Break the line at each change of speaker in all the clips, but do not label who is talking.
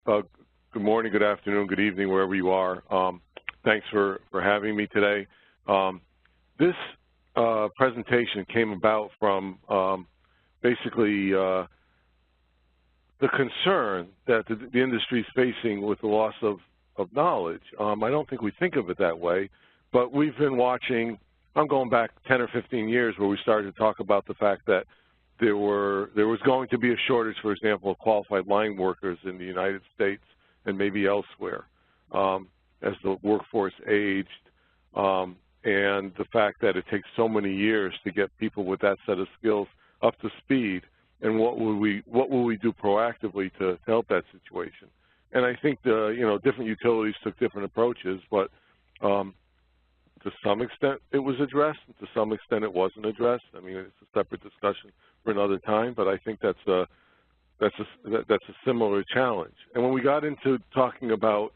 Good morning, good afternoon, good evening, wherever you are. Thanks for having me today. This presentation came about from basically the concern that the industry is facing with the loss of knowledge. I don't think we think of it that way, but we've been watching, I'm going back 10 or 15 years where we started to talk about the fact that there was going to be a shortage, for example, of qualified line workers in the United States and maybe elsewhere as the workforce aged, and the fact that it takes so many years to get people with that set of skills up to speed, and what will we do proactively to help that situation. And I think different utilities took different approaches, but to some extent it was addressed, and to some extent it wasn't addressed. I mean, it's a separate discussion for another time, but I think that's a similar challenge. And when we got into talking about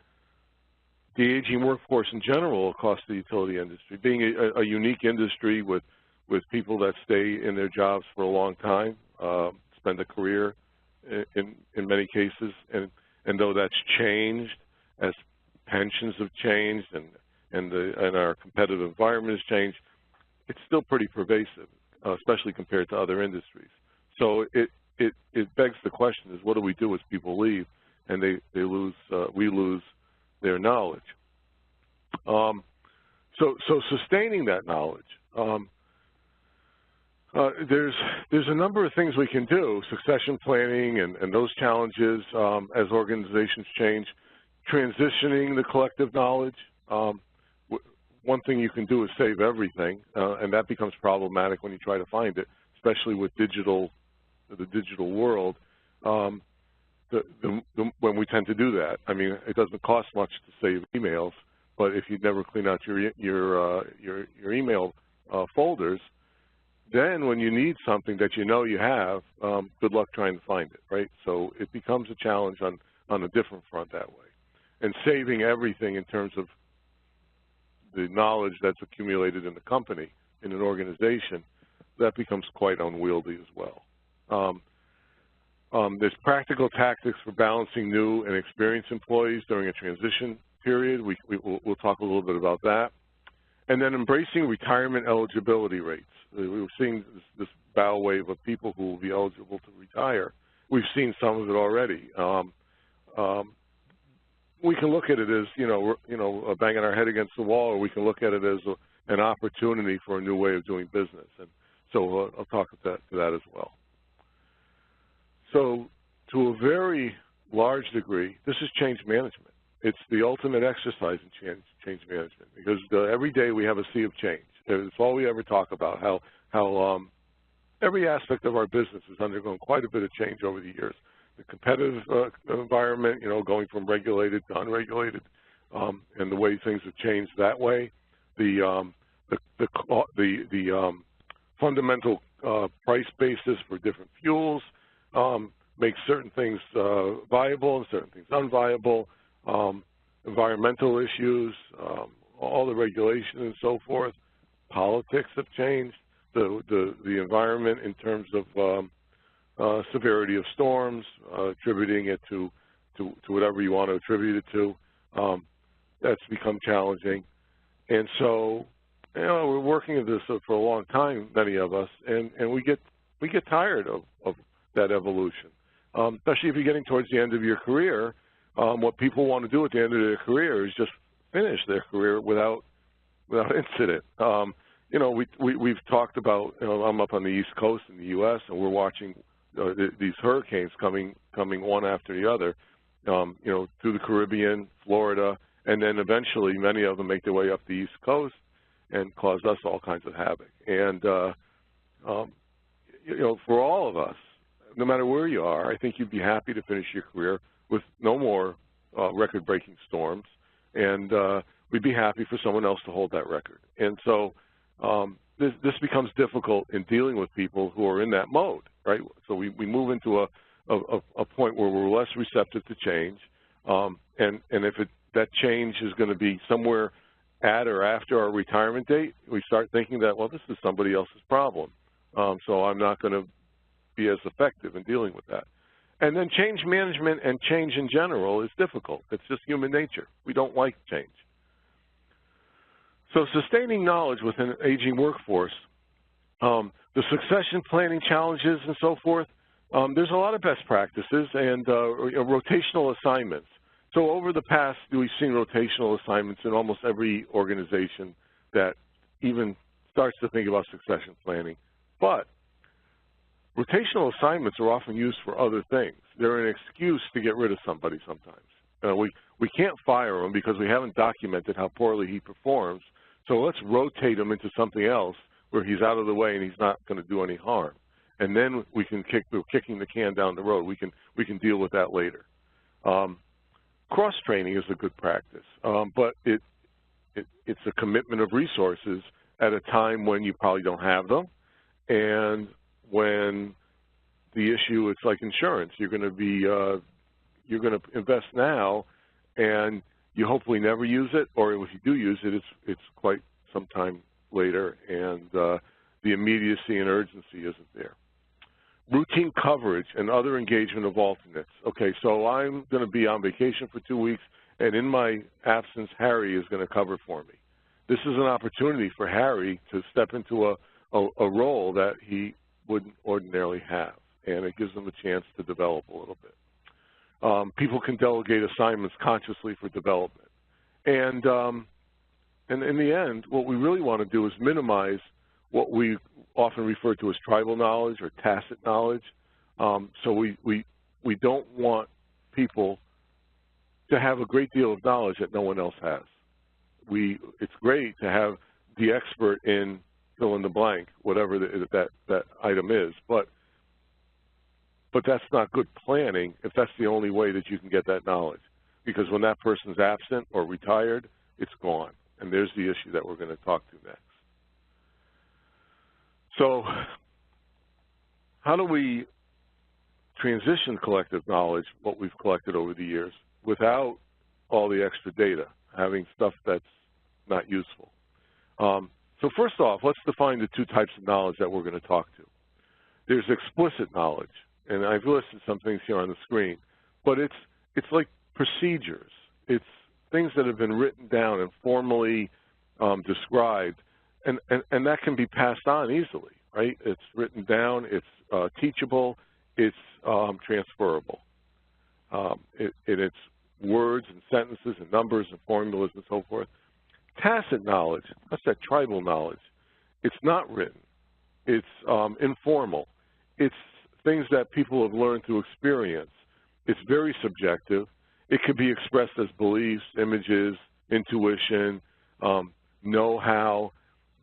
the aging workforce in general across the utility industry, being a unique industry with people that stay in their jobs for a long time, spend a career in many cases, and though that's changed as pensions have changed and our competitive environment has changed, it's still pretty pervasive, especially compared to other industries. So it begs the question is, what do we do as people leave and we lose their knowledge? So sustaining that knowledge, there's a number of things we can do, succession planning and those challenges as organizations change, transitioning the collective knowledge. One thing you can do is save everything, and that becomes problematic when you try to find it, especially with the digital world, when we tend to do that. I mean, it doesn't cost much to save emails, but if you never clean out your email folders, then when you need something that you know you have, good luck trying to find it, right? So it becomes a challenge on a different front that way. And saving everything in terms of the knowledge that's accumulated in the company, in an organization, that becomes quite unwieldy as well. There's practical tactics for balancing new and experienced employees during a transition period. We'll talk a little bit about that. And then embracing retirement eligibility rates. We're seeing this bow wave of people who will be eligible to retire. We've seen some of it already. We can look at it as, banging our head against the wall, or we can look at it as an opportunity for a new way of doing business. And so I'll talk to that as well. So to a very large degree, this is change management. It's the ultimate exercise in change management, because every day we have a sea of change. It's all we ever talk about, how every aspect of our business has undergone quite a bit of change over the years. The competitive environment, going from regulated to unregulated, and the way things have changed that way. The fundamental price basis for different fuels makes certain things viable and certain things unviable. Environmental issues, all the regulation and so forth. Politics have changed. The environment in terms of severity of storms, attributing it to whatever you want to attribute it to, that's become challenging. And so, we're working at this for a long time, many of us, and we get tired of that evolution, especially if you're getting towards the end of your career. What people want to do at the end of their career is just finish their career without incident. We've talked about, I'm up on the East Coast in the U.S., and we're watching these hurricanes coming one after the other, through the Caribbean, Florida, and then eventually many of them make their way up the East Coast and cause us all kinds of havoc. And for all of us, no matter where you are, I think you'd be happy to finish your career with no more record-breaking storms, and we'd be happy for someone else to hold that record. And so this becomes difficult in dealing with people who are in that mode, right? So we move into a point where we're less receptive to change, and if that change is going to be somewhere at or after our retirement date, we start thinking that, well, this is somebody else's problem, so I'm not going to be as effective in dealing with that. And then change management and change in general is difficult. It's just human nature. We don't like change. So sustaining knowledge within an aging workforce, the succession planning challenges and so forth, there's a lot of best practices and rotational assignments. So over the past, we've seen rotational assignments in almost every organization that even starts to think about succession planning. But rotational assignments are often used for other things. They're an excuse to get rid of somebody sometimes. We can't fire him because we haven't documented how poorly he performs, so let's rotate him into something else where he's out of the way and he's not going to do any harm. And then we're kicking the can down the road. We can deal with that later. Cross-training is a good practice, but it's a commitment of resources at a time when you probably don't have them, and when the issue, it's like insurance. You're going to invest now, and you hopefully never use it, or if you do use it, it's quite some time later, and the immediacy and urgency isn't there. Routine coverage and other engagement of alternates. Okay, so I'm going to be on vacation for 2 weeks, and in my absence, Harry is going to cover for me. This is an opportunity for Harry to step into a role that he wouldn't ordinarily have, and it gives them a chance to develop a little bit. People can delegate assignments consciously for development. And in the end, what we really want to do is minimize what we often refer to as tribal knowledge or tacit knowledge. So we don't want people to have a great deal of knowledge that no one else has. It's great to have the expert in fill in the blank, whatever that item is, but that's not good planning if that's the only way that you can get that knowledge. Because when that person's absent or retired, it's gone. And there's the issue that we're going to talk to next. So how do we transition collective knowledge, what we've collected over the years, without all the extra data, having stuff that's not useful? So first off, let's define the two types of knowledge that we're going to talk to. There's explicit knowledge, and I've listed some things here on the screen, but it's like procedures. It's things that have been written down and formally described, and that can be passed on easily, right? It's written down, it's teachable, it's transferable. It's words and sentences and numbers and formulas and so forth. Tacit knowledge, that's that tribal knowledge. It's not written. It's informal. It's things that people have learned through experience. It's very subjective. It could be expressed as beliefs, images, intuition, know-how,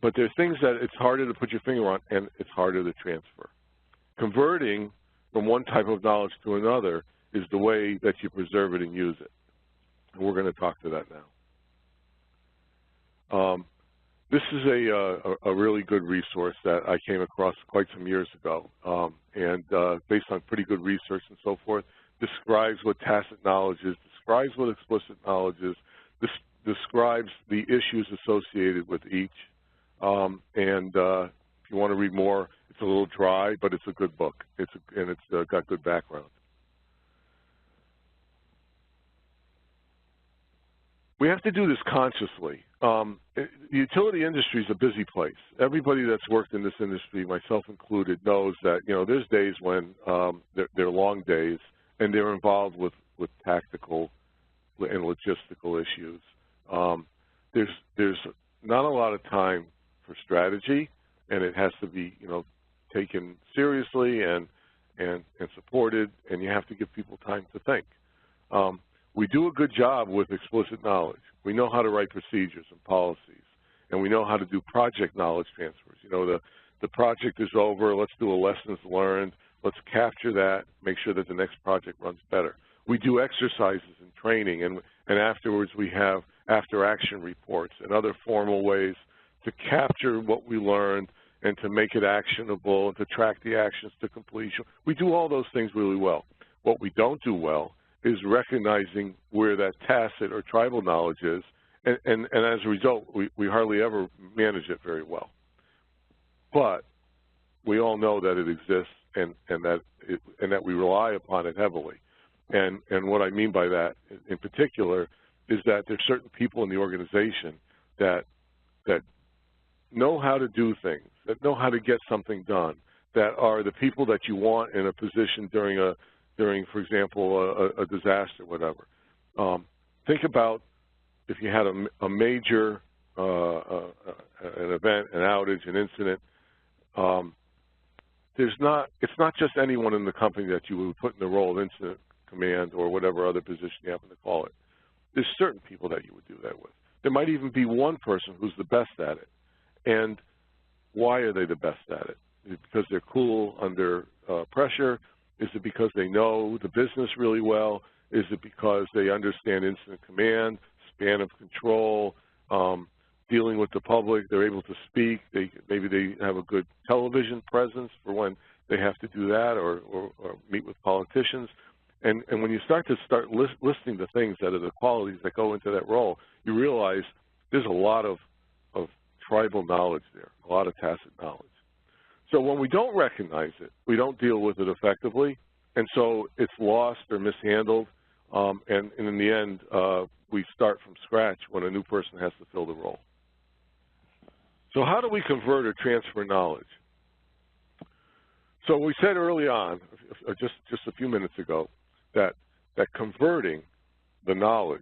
but there's things that it's harder to put your finger on and it's harder to transfer. Converting from one type of knowledge to another is the way that you preserve it and use it. And we're going to talk to that now. This is a really good resource that I came across quite some years ago, and based on pretty good research and so forth, describes what tacit knowledge is, describes what explicit knowledge is, describes the issues associated with each, and if you want to read more, it's a little dry, but it's a good book, and it's got good background. We have to do this consciously. The utility industry is a busy place. Everybody that's worked in this industry, myself included, knows that there's days when they're long days, and they're involved with tactical and logistical issues. There's not a lot of time for strategy, and it has to be taken seriously and supported, and you have to give people time to think. We do a good job with explicit knowledge. We know how to write procedures and policies, and we know how to do project knowledge transfers. The project is over, let's do a lessons learned, let's capture that, make sure that the next project runs better. We do exercises and training, and afterwards we have after-action reports and other formal ways to capture what we learned and to make it actionable and to track the actions to completion. We do all those things really well. What we don't do well is recognizing where that tacit or tribal knowledge is, and as a result, we hardly ever manage it very well. But we all know that it exists, and that we rely upon it heavily. And what I mean by that, in particular, is that there's certain people in the organization that know how to do things, that know how to get something done, that are the people that you want in a position during, for example, a disaster, whatever. Think about if you had a major an event, an outage, an incident. It's not just anyone in the company that you would put in the role of incident command or whatever other position you happen to call it. There's certain people that you would do that with. There might even be one person who's the best at it. And why are they the best at it? Is it because they're cool under pressure? Is it because they know the business really well? Is it because they understand incident command, span of control, dealing with the public, they're able to speak, maybe they have a good television presence for when they have to do that or meet with politicians. And when you start listing the things that are the qualities that go into that role, you realize there's a lot of tribal knowledge there, a lot of tacit knowledge. So when we don't recognize it, we don't deal with it effectively, and so it's lost or mishandled, and in the end, we start from scratch when a new person has to fill the role. So how do we convert or transfer knowledge? So we said early on, just a few minutes ago, that converting the knowledge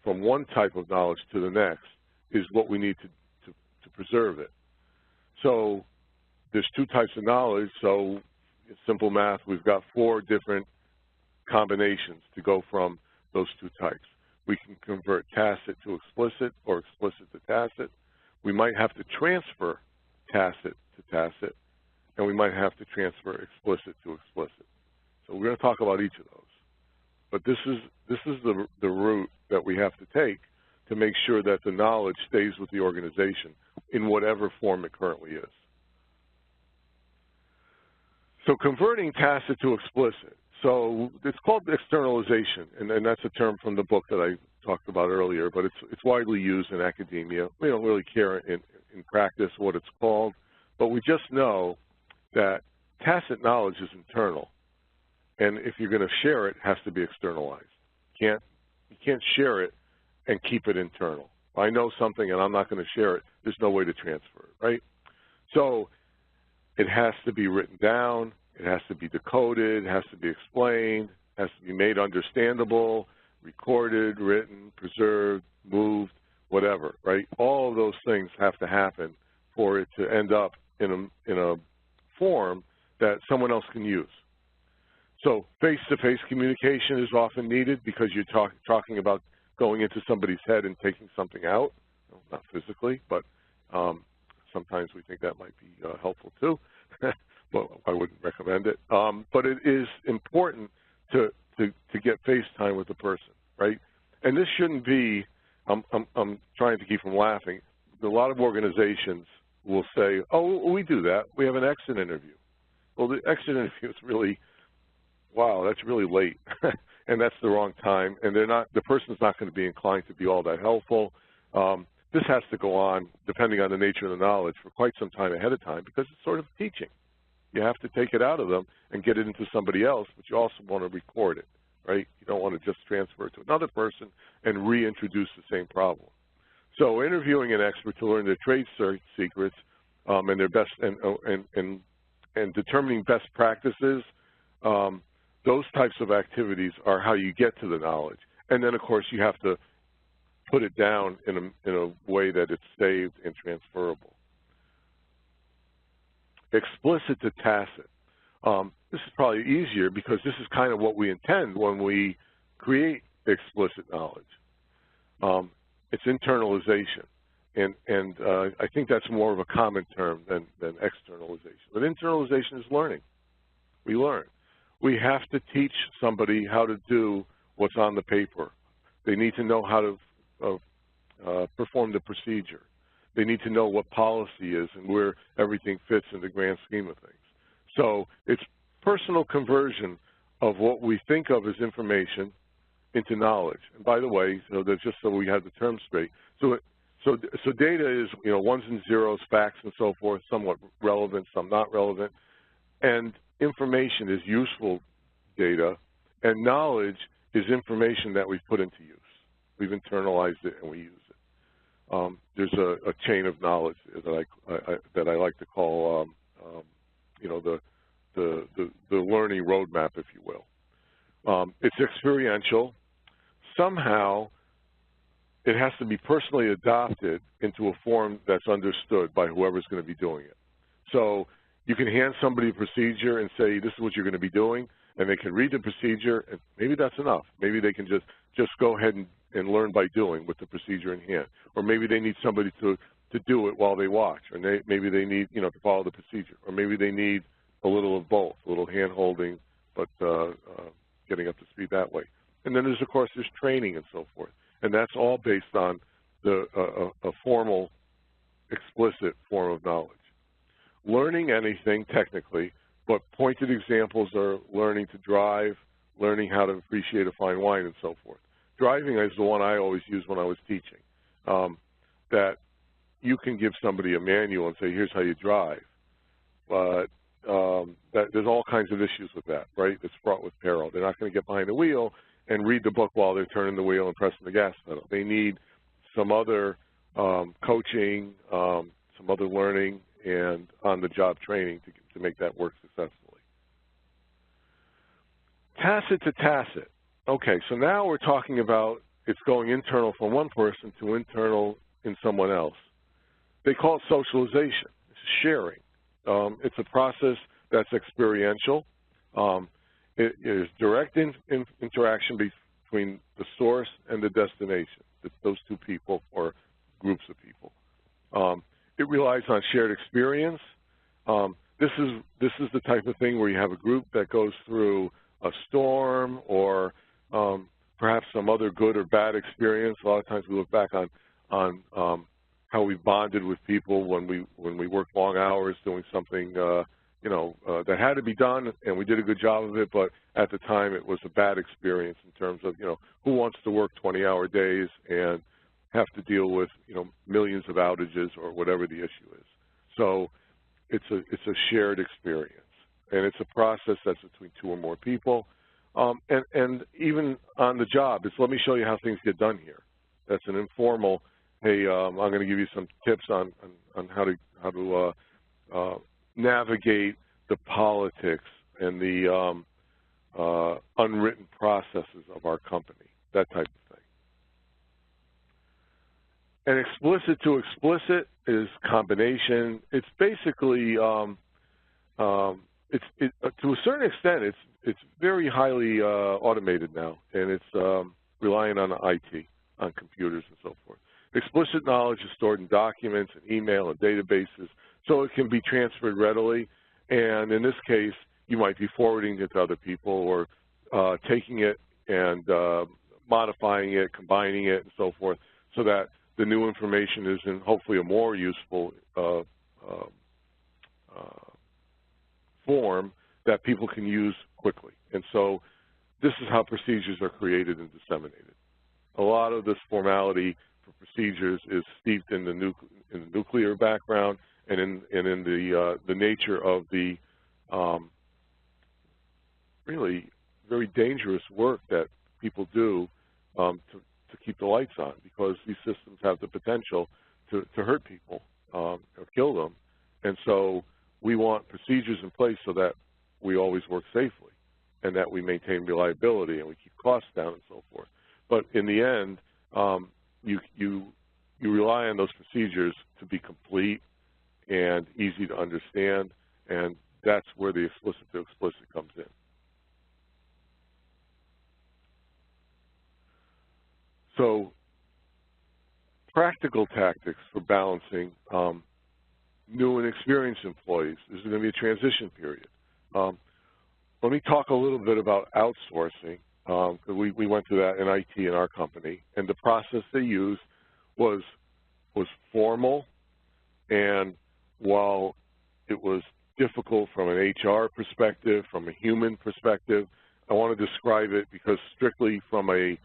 from one type of knowledge to the next is what we need to preserve it. So there's two types of knowledge, so in simple math, we've got 4 different combinations to go from those 2 types. We can convert tacit to explicit or explicit to tacit. We might have to transfer tacit to tacit, and we might have to transfer explicit to explicit. So we're going to talk about each of those. But this is the route that we have to take to make sure that the knowledge stays with the organization in whatever form it currently is. So converting tacit to explicit. So it's called externalization, and that's a term from the book that I talked about earlier, but it's widely used in academia. We don't really care in practice what it's called, but we just know that tacit knowledge is internal, and if you're going to share it, it has to be externalized. You can't share it and keep it internal. If I know something and I'm not going to share it, there's no way to transfer it, right? So it has to be written down, it has to be decoded, it has to be explained, it has to be made understandable, recorded, written, preserved, moved, whatever, right? All of those things have to happen for it to end up in a form that someone else can use. So face-to-face communication is often needed because you're talking about going into somebody's head and taking something out, well, not physically, but sometimes we think that might be helpful too. Well, I wouldn't recommend it. But it is important to get face time with the person, right? And this shouldn't be, I'm trying to keep from laughing. A lot of organizations will say, oh, we do that. We have an exit interview. Well, the exit interview is really, wow, that's really late. And that's the wrong time. And the person's not going to be inclined to be all that helpful. This has to go on, depending on the nature of the knowledge, for quite some time ahead of time because it's sort of teaching. You have to take it out of them and get it into somebody else, but you also want to record it, right? You don't want to just transfer it to another person and reintroduce the same problem. So interviewing an expert to learn their trade secrets and their best and determining best practices, those types of activities are how you get to the knowledge. And then, of course, you have to put it down in a way that it's saved and transferable. Explicit to tacit. This is probably easier because this is kind of what we intend when we create explicit knowledge. It's internalization, and I think that's more of a common term than externalization. But internalization is learning. We learn. We have to teach somebody how to do what's on the paper. They need to know how to perform the procedure. They need to know what policy is and where everything fits in the grand scheme of things. So it's personal conversion of what we think of as information into knowledge. And by the way, that's just so we have the term straight. So data is, ones and zeros, facts and so forth, somewhat relevant, some not relevant. And information is useful data, and knowledge is information that we've put into use. We've internalized it and we use it. There's a chain of knowledge that I like to call, you know, the learning roadmap, if you will. It's experiential. Somehow, it has to be personally adopted into a form that's understood by whoever's going to be doing it. So you can hand somebody a procedure and say, this is what you're going to be doing, and they can read the procedure, and maybe that's enough. Maybe they can just go ahead and learn by doing with the procedure in hand. Or maybe they need somebody to do it while they watch, or maybe they need, you know, to follow the procedure, or maybe they need a little of both, a little hand-holding, but getting up to speed that way. And then there's, of course, there's training and so forth. And that's all based on a formal, explicit form of knowledge. Learning anything technically, but pointed examples are learning to drive, learning how to appreciate a fine wine, and so forth. Driving is the one I always use when I was teaching, that you can give somebody a manual and say, here's how you drive. But there's all kinds of issues with that, right? It's fraught with peril. They're not going to get behind the wheel and read the book while they're turning the wheel and pressing the gas pedal. They need some other coaching, some other learning, and on-the-job training to make that work successfully. Tacit to tacit. Okay, so now we're talking about it's going internal from one person to internal in someone else. They call it socialization. It's sharing. It's a process that's experiential. It is direct interaction between the source and the destination, those two people or groups of people. It relies on shared experience. This is the type of thing where you have a group that goes through a storm or perhaps some other good or bad experience. A lot of times we look back on how we bonded with people when we worked long hours doing something you know, that had to be done, and we did a good job of it, but at the time it was a bad experience in terms of, you know, who wants to work 20-hour days and have to deal with, you know, millions of outages or whatever the issue is. So it's a shared experience, and it's a process that's between two or more people. And even on the job, it's let me show you how things get done here. That's an informal, hey, I'm going to give you some tips on how to navigate the politics and the unwritten processes of our company, that type of thing. And explicit to explicit is combination. It's basically, to a certain extent, it's very highly automated now, and it's relying on IT, on computers and so forth. Explicit knowledge is stored in documents and email and databases, so it can be transferred readily. And in this case, you might be forwarding it to other people or taking it and modifying it, combining it, and so forth, so that the new information is in hopefully a more useful form that people can use quickly. And so this is how procedures are created and disseminated. A lot of this formality for procedures is steeped in the nuclear background and in the nature of the really very dangerous work that people do to keep the lights on, because these systems have the potential to hurt people or kill them. And so we want procedures in place so that we always work safely and that we maintain reliability and we keep costs down and so forth. But in the end, you rely on those procedures to be complete and easy to understand, and that's where the explicit to explicit comes in. So practical tactics for balancing new and experienced employees. This is going to be a transition period. Let me talk a little bit about outsourcing, because we went through that in IT in our company, and the process they used was formal, and while it was difficult from an HR perspective, from a human perspective, I want to describe it because strictly from a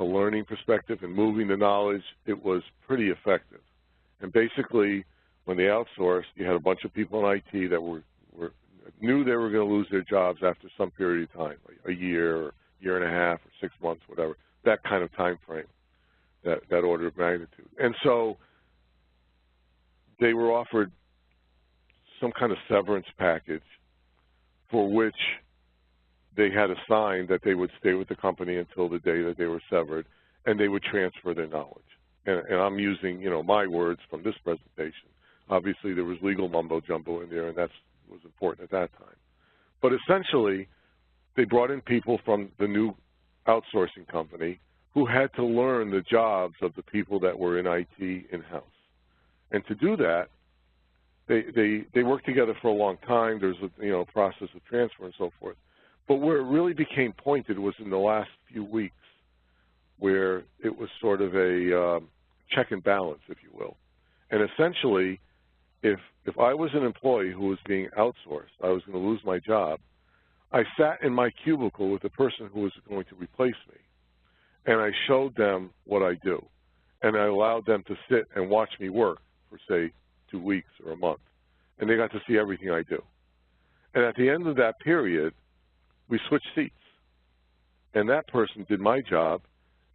learning perspective and moving the knowledge, it was pretty effective. And basically, when they outsourced, you had a bunch of people in IT that were knew they were going to lose their jobs after some period of time, like a year, or year and a half, or 6 months, whatever, that kind of time frame, that order of magnitude. And so they were offered some kind of severance package for which they had a sign that they would stay with the company until the day that they were severed, and they would transfer their knowledge. And I'm using, my words from this presentation. Obviously, there was legal mumbo-jumbo in there, and that was important at that time. But essentially, they brought in people from the new outsourcing company who had to learn the jobs of the people that were in IT in-house. And to do that, they worked together for a long time. There's a process of transfer and so forth. But where it really became pointed was in the last few weeks, where it was sort of a check and balance, if you will. And essentially, if I was an employee who was being outsourced, I was going to lose my job, I sat in my cubicle with the person who was going to replace me, and I showed them what I do. And I allowed them to sit and watch me work for, say, 2 weeks or a month. And they got to see everything I do. And at the end of that period, we switched seats. And that person did my job,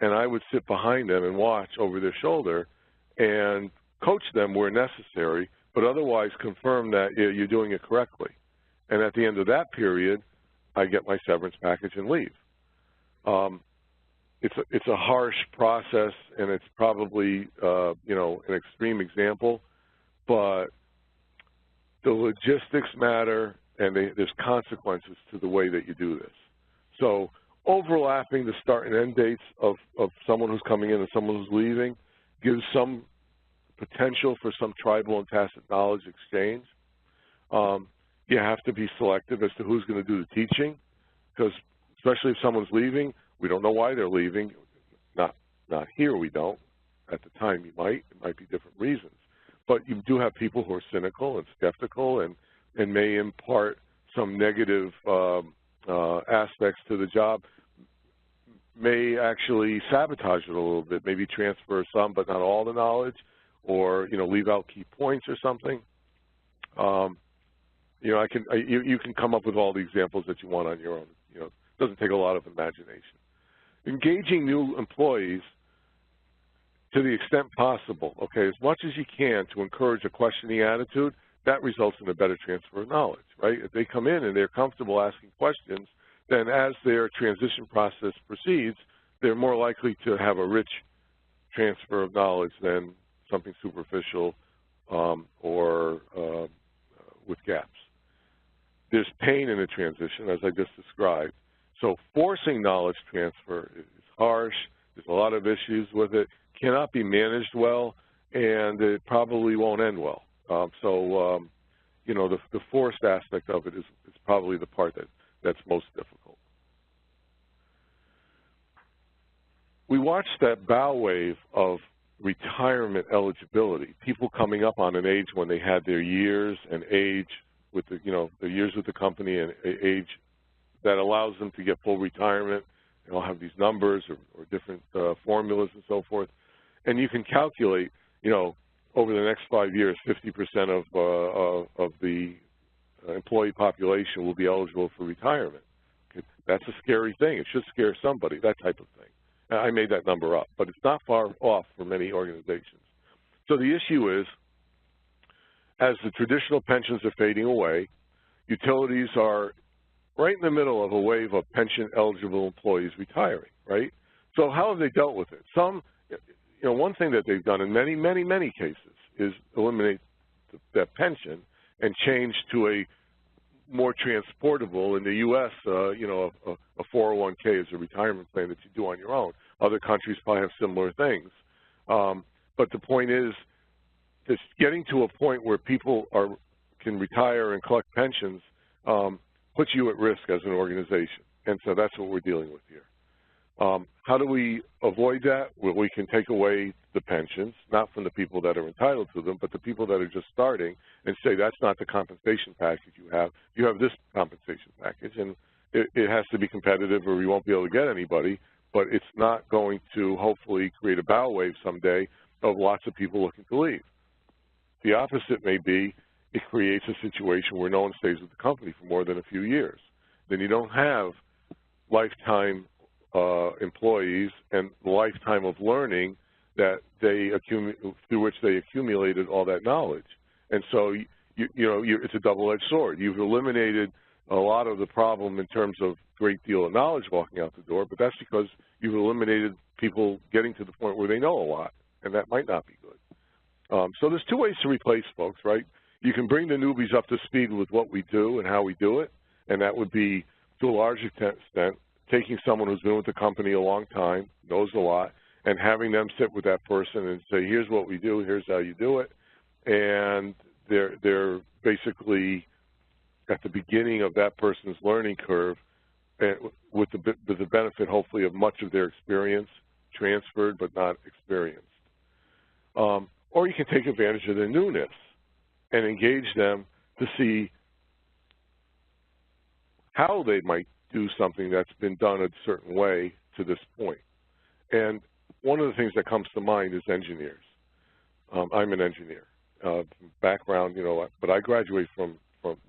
and I would sit behind them and watch over their shoulder and coach them where necessary, but otherwise confirm that you're doing it correctly. And at the end of that period, I get my severance package and leave. It's a harsh process, and it's probably an extreme example, but the logistics matter, and there's consequences to the way that you do this. So overlapping the start and end dates of someone who's coming in and someone who's leaving gives some potential for some tribal and tacit knowledge exchange. You have to be selective as to who's going to do the teaching, because especially if someone's leaving, we don't know why they're leaving. Not here, we don't. At the time, you might. It might be different reasons. But you do have people who are cynical and skeptical and may impart some negative aspects to the job, may actually sabotage it a little bit, maybe transfer some but not all the knowledge, or leave out key points or something. You can come up with all the examples that you want on your own. It doesn't take a lot of imagination. Engaging new employees to the extent possible, okay, as much as you can to encourage a questioning attitude, that results in a better transfer of knowledge, right? If they come in and they're comfortable asking questions, then as their transition process proceeds, they're more likely to have a rich transfer of knowledge than something superficial or with gaps. There's pain in the transition, as I just described. So forcing knowledge transfer is harsh. There's a lot of issues with it. Cannot be managed well, and it probably won't end well. The forced aspect of it is probably the part that's most difficult. We watched that bow wave of retirement eligibility, people coming up on an age when they had their years and age with the years with the company and age that allows them to get full retirement. They'll have these numbers or different formulas and so forth. And you can calculate, over the next 5 years, 50% of the employee population will be eligible for retirement. Okay. That's a scary thing. It should scare somebody, that type of thing. I made that number up, but it's not far off for many organizations. So the issue is, as the traditional pensions are fading away, utilities are right in the middle of a wave of pension-eligible employees retiring, right? So how have they dealt with it? One thing that they've done in many, many, many cases is eliminate that pension and change to a more transportable. In the U.S., a 401k is a retirement plan that you do on your own. Other countries probably have similar things. But the point is, just getting to a point where people can retire and collect pensions puts you at risk as an organization. And so that's what we're dealing with here. How do we avoid that? Well, we can take away the pensions, not from the people that are entitled to them, but the people that are just starting, and say that's not the compensation package you have. You have this compensation package, and it has to be competitive or we won't be able to get anybody, but it's not going to hopefully create a bow wave someday of lots of people looking to leave. The opposite may be, it creates a situation where no one stays with the company for more than a few years. Then you don't have lifetime employees and the lifetime of learning that through which they accumulated all that knowledge. And so, it's a double-edged sword. You've eliminated a lot of the problem in terms of great deal of knowledge walking out the door, but that's because you've eliminated people getting to the point where they know a lot, and that might not be good. So there's two ways to replace folks, right? You can bring the newbies up to speed with what we do and how we do it, and that would be, to a large extent, taking someone who's been with the company a long time, knows a lot, and having them sit with that person and say, here's what we do, here's how you do it, and they're basically at the beginning of that person's learning curve, with the benefit, hopefully, of much of their experience transferred but not experienced. Or you can take advantage of their newness and engage them to see how they might do something that's been done a certain way to this point. And one of the things that comes to mind is engineers. I'm an engineer. Background, but I graduated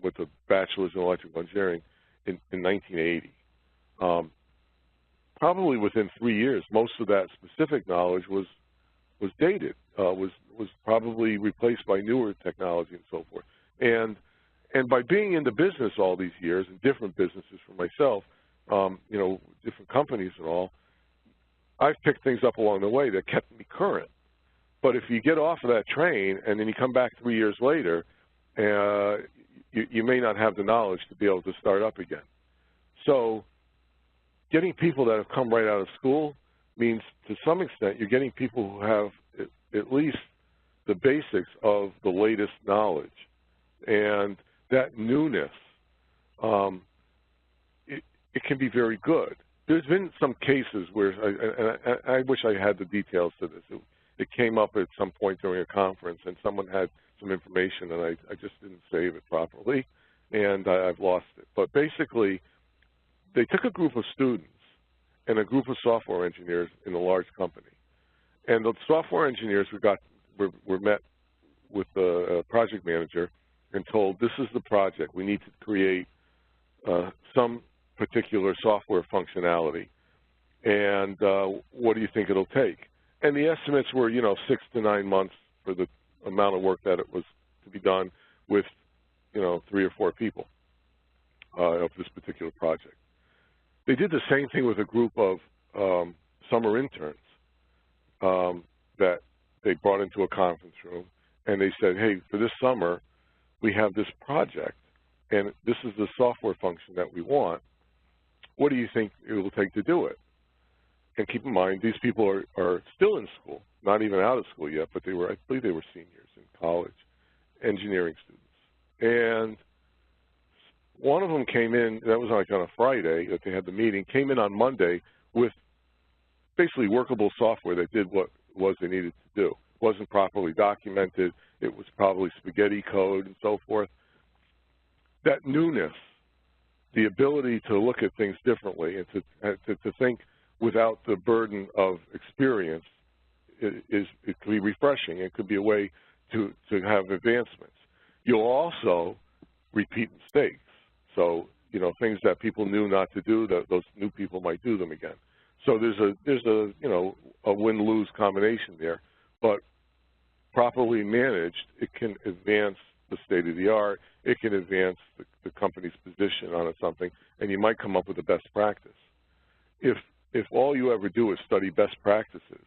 with a bachelor's in electrical engineering in 1980. Probably within 3 years, most of that specific knowledge was dated, was probably replaced by newer technology and so forth. And by being in the business all these years, in different businesses for myself, different companies and all, I've picked things up along the way that kept me current. But if you get off of that train and then you come back 3 years later, you may not have the knowledge to be able to start up again. So getting people that have come right out of school means, to some extent, you're getting people who have at least the basics of the latest knowledge. And that newness, it can be very good. There's been some cases where, I wish I had the details to this. It came up at some point during a conference, and someone had some information, and I just didn't save it properly, and I've lost it. But basically, they took a group of students and a group of software engineers in a large company. And the software engineers were met with the project manager and told, this is the project. We need to create some particular software functionality. And what do you think it'll take? And the estimates were, 6 to 9 months for the amount of work that it was to be done with, 3 or 4 people of this particular project. They did the same thing with a group of summer interns that they brought into a conference room, and they said, hey, for this summer, we have this project, and this is the software function that we want. What do you think it will take to do it? And keep in mind, these people are still in school, not even out of school yet, but I believe they were seniors in college, engineering students. And one of them came in, that was like on a Friday that they had the meeting, came in on Monday with basically workable software that did what it was they needed to do. It wasn't properly documented. It was probably spaghetti code and so forth. That newness, the ability to look at things differently and to think without the burden of experience, it can be refreshing. It could be a way to have advancements. You'll also repeat mistakes. So, things that people knew not to do, that those new people might do them again. So there's a win-lose combination there. But properly managed, it can advance the state of the art. It can advance the company's position on something, and you might come up with a best practice. If all you ever do is study best practices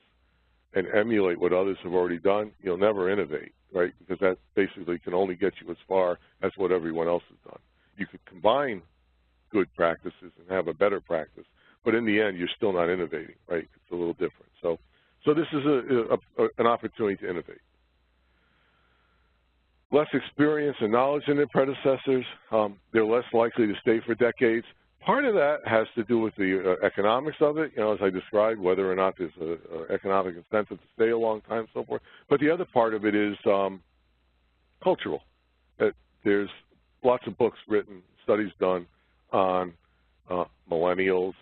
and emulate what others have already done, you'll never innovate, right? Because that basically can only get you as far as what everyone else has done. You could combine good practices and have a better practice, but in the end, you're still not innovating, right? It's a little different. So this is an opportunity to innovate. Less experience and knowledge than their predecessors. They're less likely to stay for decades. Part of that has to do with the economics of it, as I described, whether or not there's an economic incentive to stay a long time and so forth. But the other part of it is cultural. There's lots of books written, studies done on millennials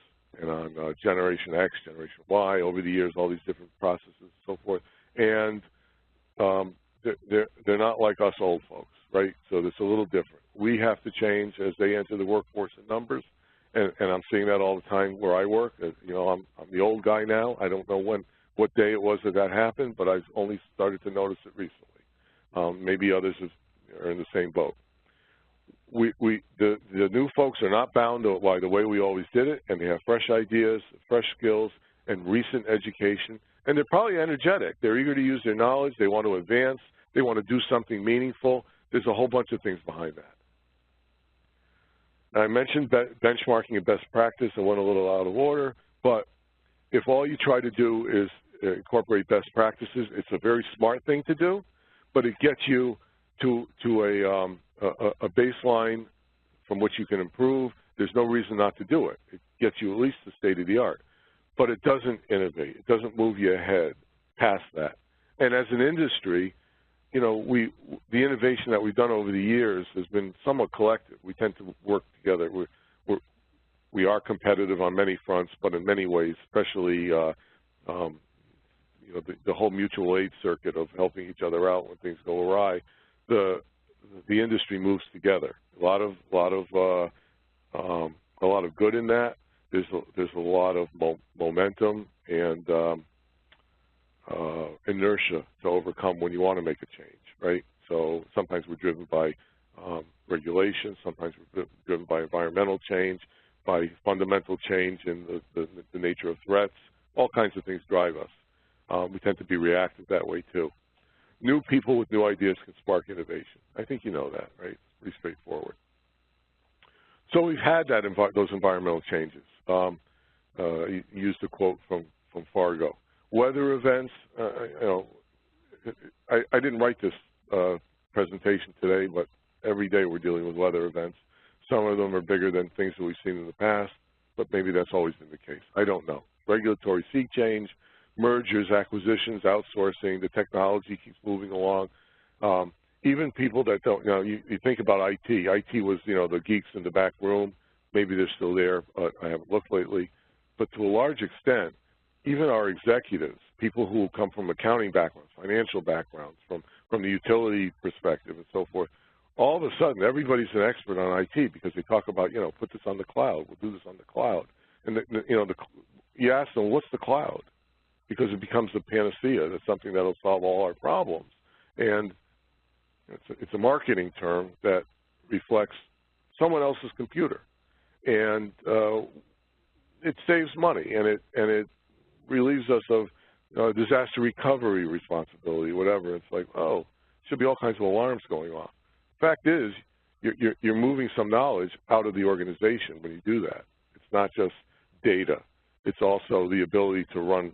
and on Generation X, Generation Y, over the years, all these different processes and so forth. And they're not like us old folks, right? So it's a little different. We have to change as they enter the workforce in numbers, and I'm seeing that all the time where I work. You know, I'm the old guy now. I don't know what day it was that happened, but I've only started to notice it recently. Maybe others are in the same boat. The new folks are not bound by the way we always did it, and they have fresh ideas, fresh skills, and recent education, and they're probably energetic. They're eager to use their knowledge. They want to advance. They want to do something meaningful. There's a whole bunch of things behind that. I mentioned benchmarking and best practice. I went a little out of order, but if all you try to do is incorporate best practices, it's a very smart thing to do, but it gets you to a baseline from which you can improve. There's no reason not to do it. It gets you at least the state of the art, but it doesn't innovate. It doesn't move you ahead past that. And as an industry, you know, the innovation that we've done over the years has been somewhat collective. We tend to work together. We are competitive on many fronts, but in many ways, especially you know, the whole mutual aid circuit of helping each other out when things go awry, the industry moves together. A lot of good in that. There's a lot of momentum and inertia to overcome when you want to make a change, right? So sometimes we're driven by regulation, sometimes we're driven by environmental change, by fundamental change in the nature of threats. All kinds of things drive us. We tend to be reactive that way too. New people with new ideas can spark innovation. I think you know that, right? It's pretty straightforward. So we've had those environmental changes. You used a quote from Fargo. Weather events, you know, I didn't write this presentation today, but every day we're dealing with weather events. Some of them are bigger than things that we've seen in the past, but maybe that's always been the case. I don't know. Regulatory sea change, mergers, acquisitions, outsourcing, the technology keeps moving along. Even people that don't, you know, you think about IT. IT was, you know, the geeks in the back room. Maybe they're still there, but I haven't looked lately. But to a large extent, even our executives, people who come from accounting backgrounds, financial backgrounds, from the utility perspective and so forth, all of a sudden everybody's an expert on IT because they talk about, you know, put this on the cloud, we'll do this on the cloud. And, you know, you ask them, what's the cloud? Because it becomes the panacea. That's something that will solve all our problems. And it's a marketing term that reflects someone else's computer. And it saves money, and it relieves us of disaster recovery responsibility, whatever. It's like, oh, should be all kinds of alarms going off. Fact is, you're moving some knowledge out of the organization when you do that. It's not just data. It's also the ability to run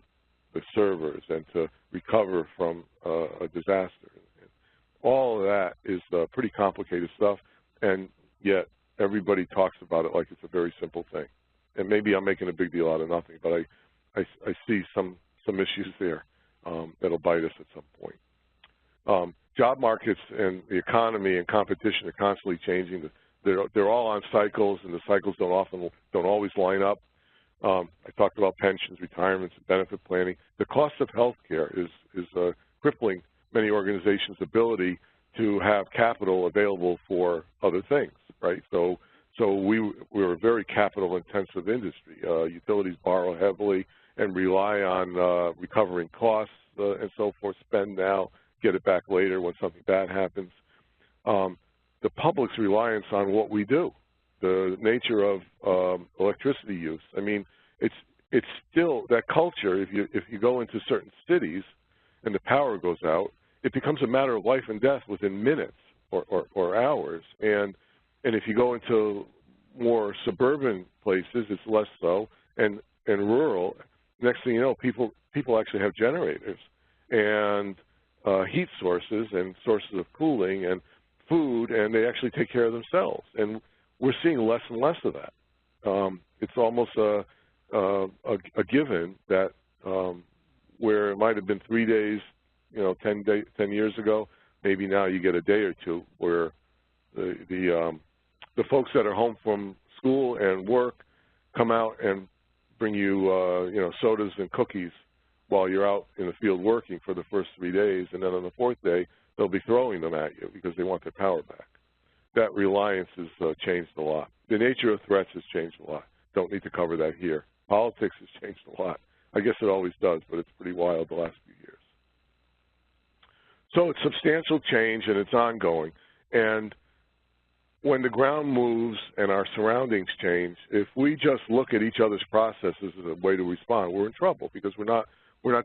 the servers and to recover from a disaster. All of that is pretty complicated stuff, and yet everybody talks about it like it's a very simple thing. And maybe I'm making a big deal out of nothing, but I see some issues there that'll bite us at some point. Job markets and the economy and competition are constantly changing. They're all on cycles, and the cycles don't always line up. I talked about pensions, retirements, and benefit planning. The cost of health care is crippling many organizations' ability to have capital available for other things, right? So we're a very capital-intensive industry. Utilities borrow heavily and rely on recovering costs and so forth, spend now, get it back later when something bad happens. The public's reliance on what we do, the nature of electricity use. I mean, it's still that culture. If you go into certain cities and the power goes out, it becomes a matter of life and death within minutes or hours. And if you go into more suburban places, it's less so, and rural. Next thing you know, people actually have generators and heat sources and sources of cooling and food, and they actually take care of themselves. And we're seeing less and less of that. It's almost a given that where it might have been 3 days, 10 years ago, maybe now you get a day or two where the folks that are home from school and work come out and bring you sodas and cookies while you're out in the field working for the first 3 days, and then on the fourth day they'll be throwing them at you because they want their power back. That reliance has changed a lot. The nature of threats has changed a lot. Don't need to cover that here. Politics has changed a lot. I guess it always does, but it's pretty wild the last few years. So it's substantial change, and it's ongoing. And when the ground moves and our surroundings change, if we just look at each other's processes as a way to respond, we're in trouble because we're not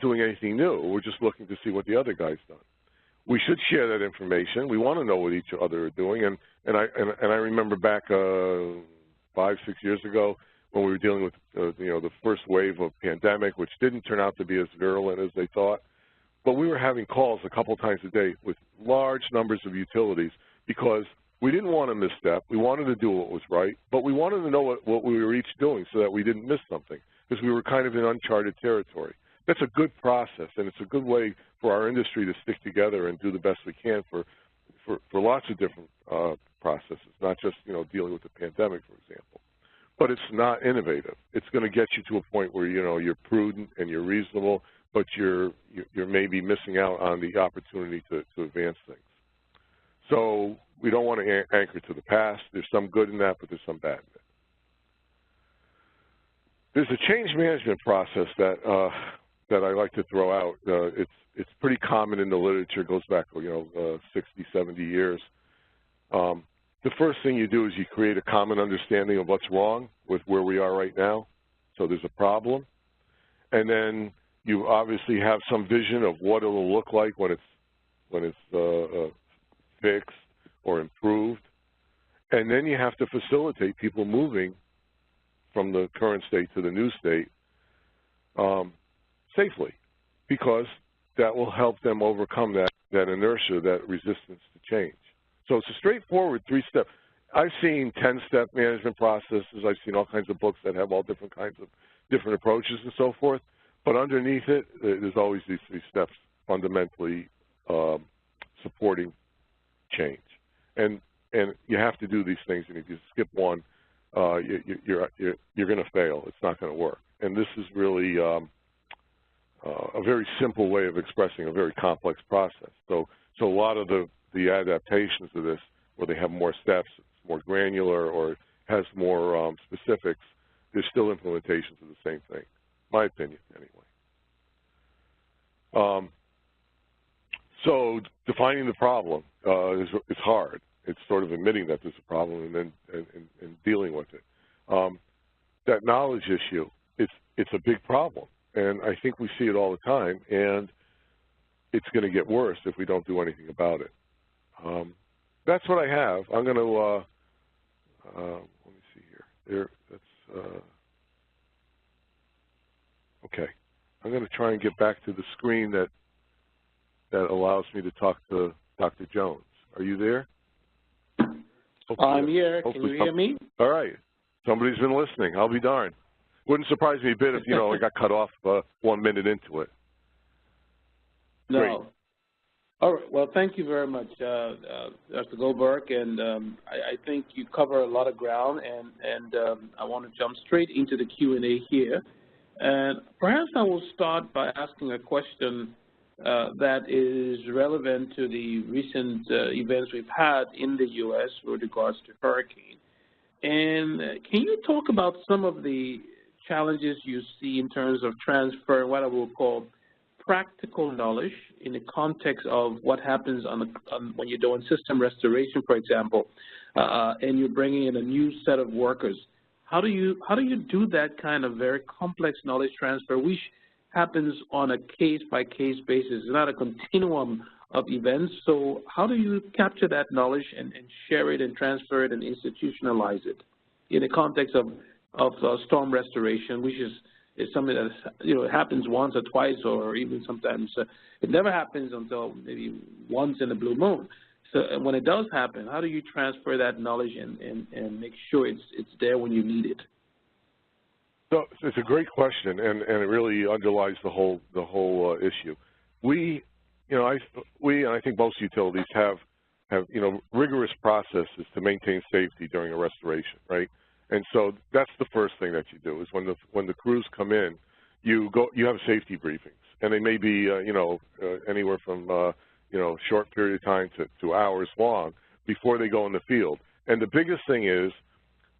doing anything new. We're just looking to see what the other guy's done. We should share that information. We want to know what each other are doing. And I remember back 5, 6 years ago when we were dealing with the first wave of pandemic, which didn't turn out to be as virulent as they thought. But we were having calls a couple times a day with large numbers of utilities because we didn't want to misstep. We wanted to do what was right, but we wanted to know what we were each doing so that we didn't miss something because we were kind of in uncharted territory. That's a good process, and it's a good way for our industry to stick together and do the best we can for lots of different processes, not just dealing with the pandemic, for example. But it's not innovative. It's going to get you to a point where you're prudent and you're reasonable, but you're maybe missing out on the opportunity to advance things. So we don't want to anchor to the past. There's some good in that, but there's some bad in it. There's a change management process that I like to throw out. It's pretty common in the literature. It goes back 60, 70 years. The first thing you do is you create a common understanding of what's wrong with where we are right now. So there's a problem, and then you obviously have some vision of what it'll look like when it's fixed or improved, and then you have to facilitate people moving from the current state to the new state safely, because that will help them overcome that inertia, that resistance to change. So it's a straightforward 3-step. I've seen 10-step management processes. I've seen all kinds of books that have all different kinds of different approaches and so forth. But underneath it, there's always these 3 steps fundamentally supporting change. And you have to do these things, and if you skip one, you're going to fail. It's not going to work. And this is really a very simple way of expressing a very complex process. So a lot of the adaptations of this, where they have more steps, it's more granular, or has more specifics, there's still implementations of the same thing, my opinion, anyway. So defining the problem is hard. It's sort of admitting that there's a problem and then and dealing with it. That knowledge issue, it's a big problem, and I think we see it all the time, and it's going to get worse if we don't do anything about it. That's what I have. I'm going to let me see here. Okay. I'm going to try and get back to the screen that allows me to talk to Dr. Jones. Are you there?
I'm here. Can you hear me?
All right. Somebody's been listening. I'll be darned. Wouldn't surprise me a bit if, I got cut off 1 minute into it.
No.
Great.
All right. Well, thank you very much, Dr. Goldberg. And I think you cover a lot of ground, and I want to jump straight into the Q&A here. And perhaps I will start by asking a question that is relevant to the recent events we've had in the U.S. with regards to hurricane. And can you talk about some of the challenges you see in terms of transfer, what I will call practical knowledge in the context of what happens when you're doing system restoration, for example, and you're bringing in a new set of workers? How do you do that kind of very complex knowledge transfer, which happens on a case-by-case basis? It's not a continuum of events. So how do you capture that knowledge and share it and transfer it and institutionalize it in the context of storm restoration, which is something that happens once or twice, or even sometimes it never happens until maybe once in a blue moon. So when it does happen, how do you transfer that knowledge and make sure it's there when you need it?
So it's a great question, and it really underlies the whole issue. We, and I think most utilities have rigorous processes to maintain safety during a restoration, right? And so that's the first thing that you do is when the crews come in, you have safety briefings, and they may be anywhere from short period of time to hours long before they go in the field. And the biggest thing is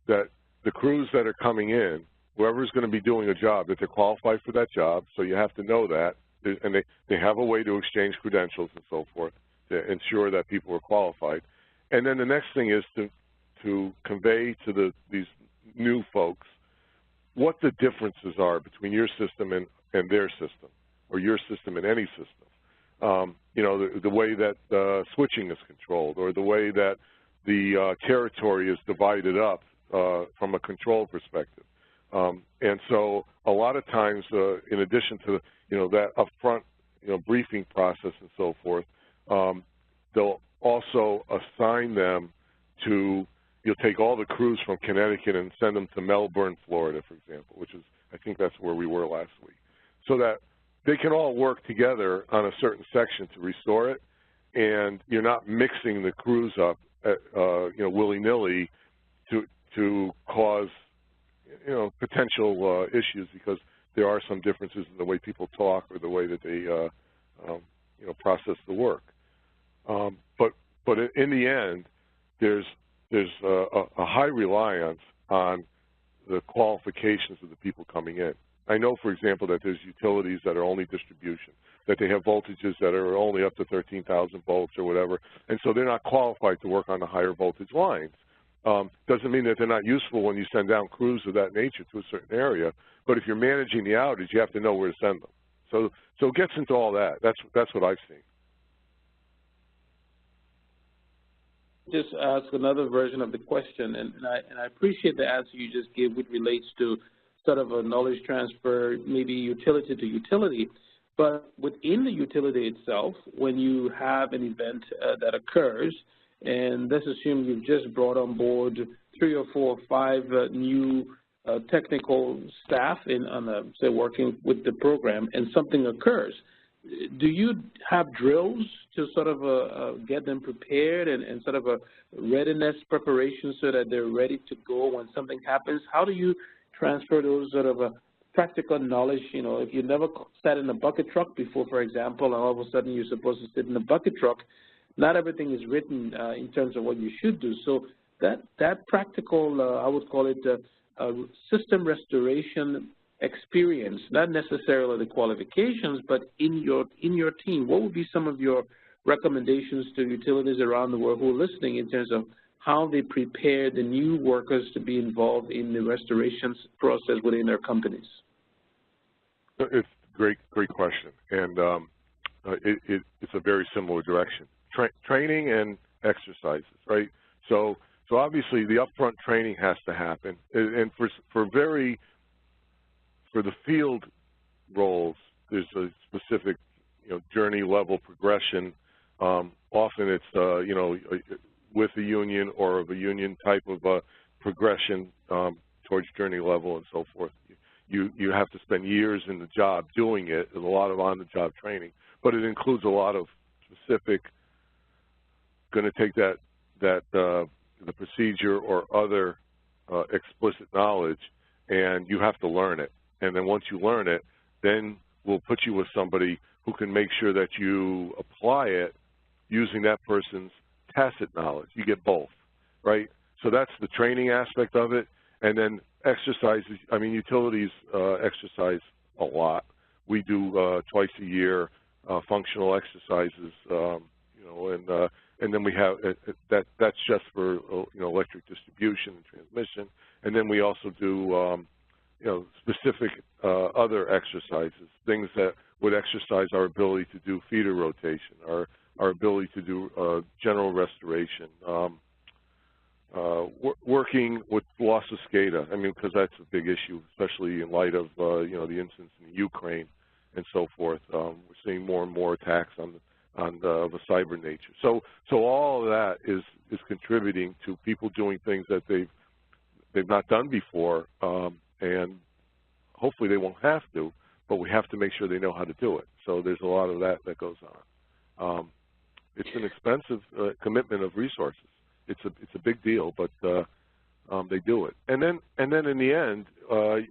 that the crews that are coming in, whoever's going to be doing a job, that they're qualified for that job, so you have to know that, and they have a way to exchange credentials and so forth to ensure that people are qualified. And then the next thing is to convey to these new folks what the differences are between your system and their system, or your system and any system. The way that switching is controlled, or the way that the territory is divided up from a control perspective. And so a lot of times, in addition to that upfront briefing process and so forth, they'll also assign them to, you'll take all the crews from Connecticut and send them to Melbourne, Florida, for example, which is, I think that's where we were last week, so that they can all work together on a certain section to restore it, and you're not mixing the crews up willy-nilly to cause potential issues, because there are some differences in the way people talk or the way that they process the work. But in the end, there's a high reliance on the qualifications of the people coming in. I know, for example, that there's utilities that are only distribution, that they have voltages that are only up to 13,000 volts or whatever, and so they're not qualified to work on the higher voltage lines. Doesn't mean that they're not useful when you send down crews of that nature to a certain area, but if you're managing the outage, you have to know where to send them. So it gets into all that. That's what I've seen.
Just ask another version of the question, and I appreciate the answer you just gave, which relates to sort of a knowledge transfer, maybe utility to utility. But within the utility itself, when you have an event that occurs, and let's assume you've just brought on board 3 or 4 or 5 new technical staff say working with the program, and something occurs, do you have drills to sort of get them prepared and sort of a readiness preparation so that they're ready to go when something happens? How do you transfer those sort of practical knowledge? If you never sat in a bucket truck before, for example, and all of a sudden you're supposed to sit in a bucket truck, not everything is written in terms of what you should do. So that practical, I would call it system restoration experience, not necessarily the qualifications, but in your team, what would be some of your recommendations to utilities around the world who are listening in terms of how they prepare the new workers to be involved in the restoration process within their companies?
It's a great question, and it's a very similar direction. Training and exercises, right? So obviously the upfront training has to happen, and for the field roles, there's a specific journey level progression. Often it's with a union or of a union type of progression towards journey level and so forth. You have to spend years in the job doing it. There's a lot of on-the-job training, but it includes a lot of specific, going to take the procedure or other explicit knowledge, and you have to learn it. And then once you learn it, then we'll put you with somebody who can make sure that you apply it using that person's tacit knowledge. You get both, right? So that's the training aspect of it. And then exercises, I mean, utilities exercise a lot. We do twice a year functional exercises, and then we have that's just for electric distribution and transmission. And then we also do specific other exercises, things that would exercise our ability to do feeder rotation, our ability to do general restoration, working with loss of SCADA. I mean, because that's a big issue, especially in light of the incidents in Ukraine and so forth. We're seeing more and more attacks of a cyber nature. So all of that is contributing to people doing things that they've not done before, and hopefully they won't have to, but we have to make sure they know how to do it. So there's a lot of that goes on. It's an expensive commitment of resources. It's a big deal, but they do it. And then in the end,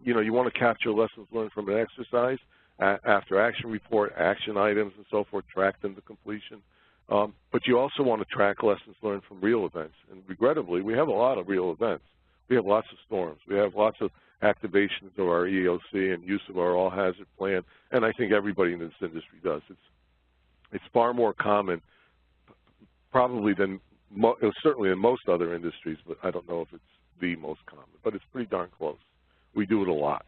you want to capture lessons learned from an exercise, after action report, action items and so forth, track them to completion. But you also want to track lessons learned from real events. And regrettably, we have a lot of real events. We have lots of storms. We have lots of activations of our EOC and use of our all-hazard plan, and I think everybody in this industry does. It's far more common, probably than certainly in most other industries, but I don't know if it's the most common. But it's pretty darn close. We do it a lot.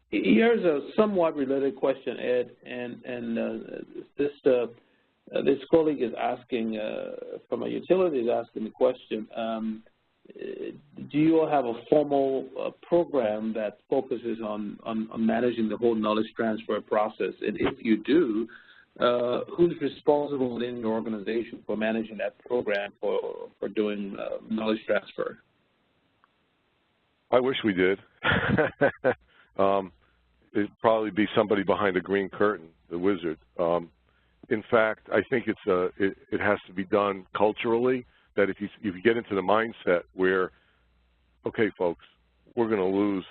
Here's a somewhat related question, Ed, and this colleague is asking from a utility is asking the question. Do you all have a formal program that focuses on managing the whole knowledge transfer process? And if you do, who's responsible within your organization for managing that program for doing knowledge transfer?
I wish we did. It'd probably be somebody behind a green curtain, the wizard. In fact, I think it has to be done culturally. That if you get into the mindset where, okay, folks, we're going to lose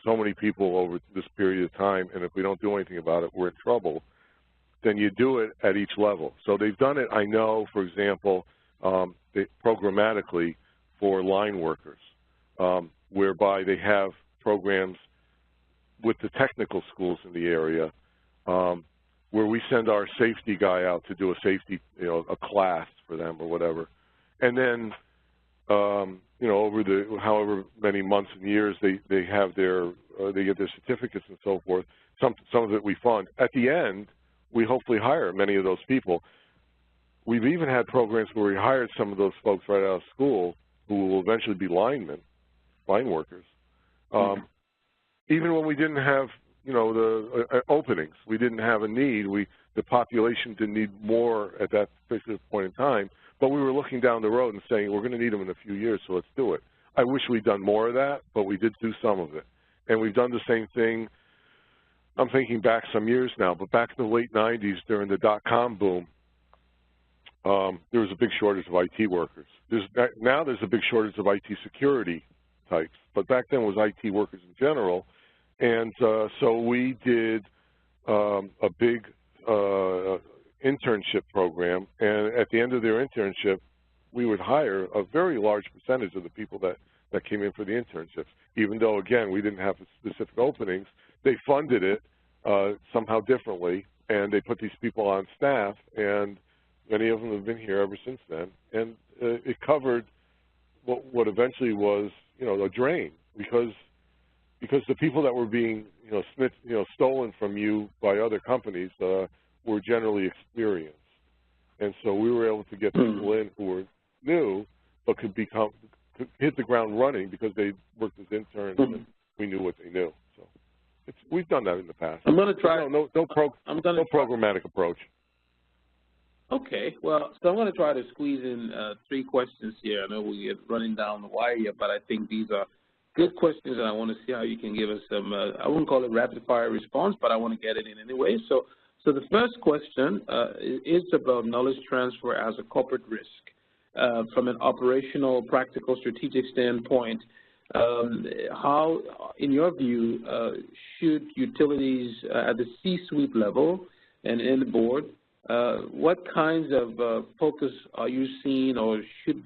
so many people over this period of time, and if we don't do anything about it, we're in trouble, then you do it at each level. So they've done it, I know, for example, programmatically for line workers, whereby they have programs with the technical schools in the area where we send our safety guy out to do a safety, a class for them or whatever. And then, over the however many months and years they have they get their certificates and so forth. Some of it we fund. At the end, we hopefully hire many of those people. We've even had programs where we hired some of those folks right out of school who will eventually be line workers. Even when we didn't have, the openings, we didn't have a need. The population didn't need more at that particular point in time. But we were looking down the road and saying, we're going to need them in a few years, so let's do it. I wish we'd done more of that, but we did do some of it. And we've done the same thing. I'm thinking back some years now, but back in the late 90s during the dot-com boom, there was a big shortage of IT workers. Now there's a big shortage of IT security types, but back then it was IT workers in general. And so we did a big internship program, and at the end of their internship, we would hire a very large percentage of the people that came in for the internships. Even though, again, we didn't have specific openings, they funded it somehow differently, and they put these people on staff, and many of them have been here ever since then. And it covered what eventually was, a drain, because the people that were being, stolen from you by other companies were generally experienced. And so we were able to get people in who were new but could hit the ground running because they worked as interns and we knew what they knew. So we've done that in the past.
I'm going to try.
No programmatic approach.
Okay, well, so I'm going to try to squeeze in 3 questions here. I know we're running down the wire here, but I think these are good questions, and I want to see how you can give us some, I wouldn't call it rapid-fire response, but I want to get it in anyway. So the first question is about knowledge transfer as a corporate risk. From an operational, practical, strategic standpoint, how, in your view, should utilities at the C-suite level and in the board, what kinds of focus are you seeing, or should